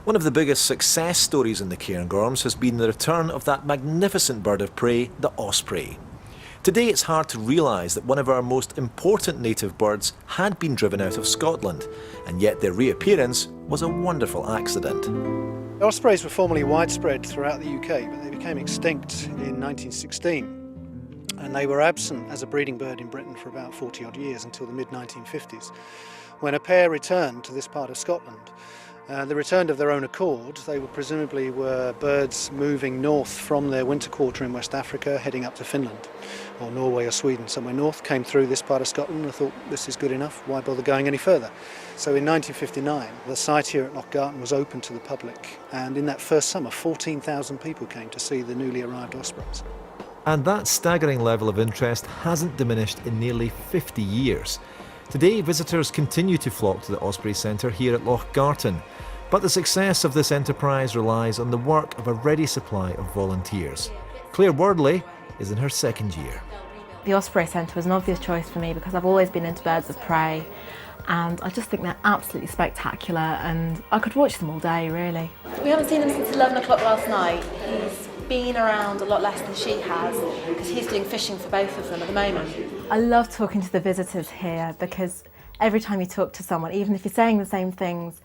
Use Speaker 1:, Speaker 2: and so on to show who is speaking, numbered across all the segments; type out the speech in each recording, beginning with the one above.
Speaker 1: One of the biggest success stories in the Cairngorms has been the return of that magnificent bird of prey, the osprey. Today it's hard to realise that one of our most important native birds had been driven out of Scotland, and yet their reappearance was a wonderful accident.
Speaker 2: Ospreys were formerly widespread throughout the UK, but they became extinct in 1916. And they were absent as a breeding bird in Britain for about 40 odd years until the mid-1950s, when a pair returned to this part of Scotland. They returned of their own accord. They presumably were birds moving north from their winter quarter in West Africa, heading up to Finland, or Norway or Sweden, somewhere north, came through this part of Scotland and thought, this is good enough, why bother going any further? So in 1959, the site here at Lochgarten was open to the public, and in that first summer, 14,000 people came to see the newly arrived ospreys.
Speaker 1: And that staggering level of interest hasn't diminished in nearly 50 years. Today, visitors continue to flock to the Osprey Centre here at Lochgarten, but the success of this enterprise relies on the work of a ready supply of volunteers. Claire Wordley is in her second year.
Speaker 3: The Osprey Centre was an obvious choice for me because I've always been into birds of prey, and I just think they're absolutely spectacular, and I could watch them all day, really. We haven't seen him since 11 o'clock last night. He's been around a lot less than she has because he's doing fishing for both of them at the moment. I love talking to the visitors here because every time you talk to someone, even if you're saying the same things,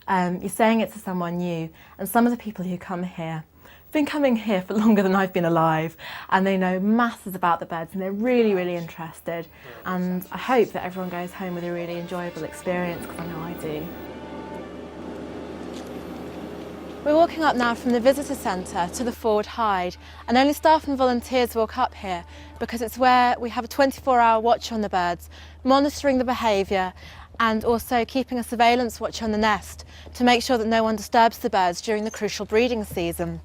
Speaker 3: you're saying it to someone new. And some of the people who come here have been coming here for longer than I've been alive, and they know masses about the birds and they're really, really interested. And I hope that everyone goes home with a really enjoyable experience, because I know I do. We're walking up now from the visitor centre to the forward hide, and only staff and volunteers walk up here because it's where we have a 24-hour watch on the birds, monitoring the behaviour and also keeping a surveillance watch on the nest to make sure that no one disturbs the birds during the crucial breeding season.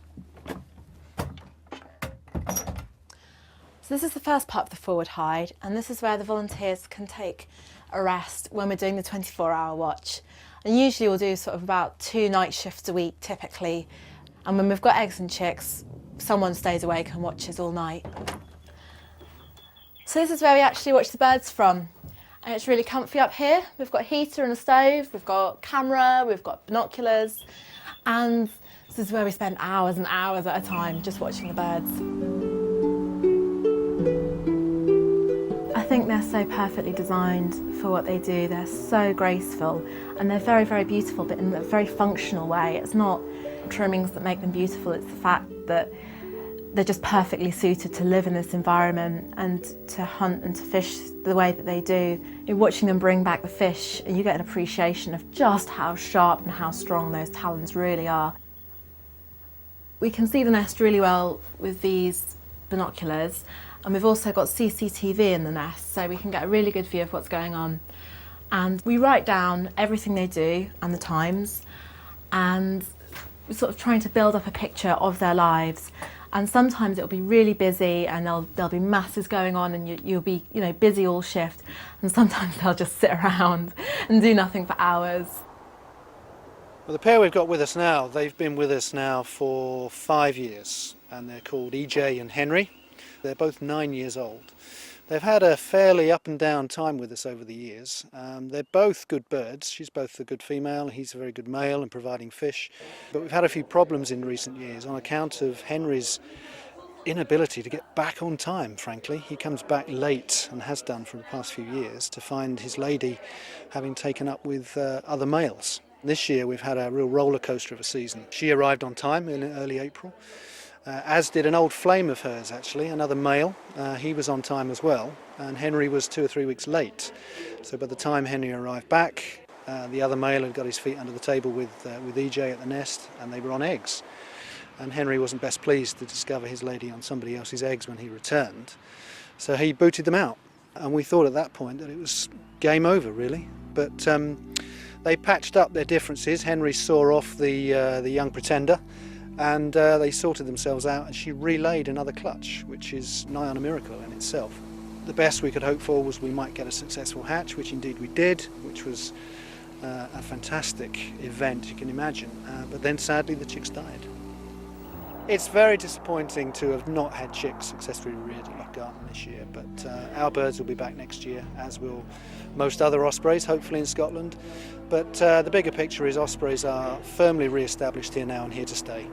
Speaker 3: So this is the first part of the forward hide, and this is where the volunteers can take a rest when we're doing the 24-hour watch. And usually we'll do sort of about 2 night shifts a week typically, and when we've got eggs and chicks, someone stays awake and watches all night. So this is where we actually watch the birds from, and it's really comfy up here. We've got a heater and a stove, we've got camera, we've got binoculars, and this is where we spend hours and hours at a time just watching the birds. I think they're so perfectly designed for what they do. They're so graceful and they're very, very beautiful, but in a very functional way. It's not trimmings that make them beautiful, it's the fact that they're just perfectly suited to live in this environment and to hunt and to fish the way that they do. You're watching them bring back the fish and you get an appreciation of just how sharp and how strong those talons really are. We can see the nest really well with these binoculars, and we've also got CCTV in the nest, so we can get a really good view of what's going on. And we write down everything they do and the times, and we're sort of trying to build up a picture of their lives. And sometimes it'll be really busy and there'll be masses going on, and you'll be busy all shift, and sometimes they'll just sit around and do nothing for hours.
Speaker 2: Well, the pair we've got with us now, they've been with us now for 5 years, and they're called EJ and Henry. They're both 9 years old. They've had a fairly up and down time with us over the years. They're both good birds. She's both a good female, he's a very good male and providing fish. But we've had a few problems in recent years on account of Henry's inability to get back on time, frankly. He comes back late, and has done for the past few years, to find his lady having taken up with other males. This year we've had a real roller coaster of a season. She arrived on time in early April. As did an old flame of hers, actually, another male. He was on time as well, and Henry was 2 or 3 weeks late. So by the time Henry arrived back, the other male had got his feet under the table with EJ at the nest, and they were on eggs. And Henry wasn't best pleased to discover his lady on somebody else's eggs when he returned. So he booted them out, and we thought at that point that it was game over, really. But they patched up their differences. Henry saw off the young pretender, and they sorted themselves out, and she relayed another clutch, which is nigh on a miracle in itself. The best we could hope for was we might get a successful hatch, which indeed we did, which was a fantastic event, you can imagine. But then sadly the chicks died. It's very disappointing to have not had chicks successfully reared at Loughgarton this year, but our birds will be back next year, as will most other ospreys, hopefully in Scotland. But the bigger picture is ospreys are firmly re-established here now and here to stay.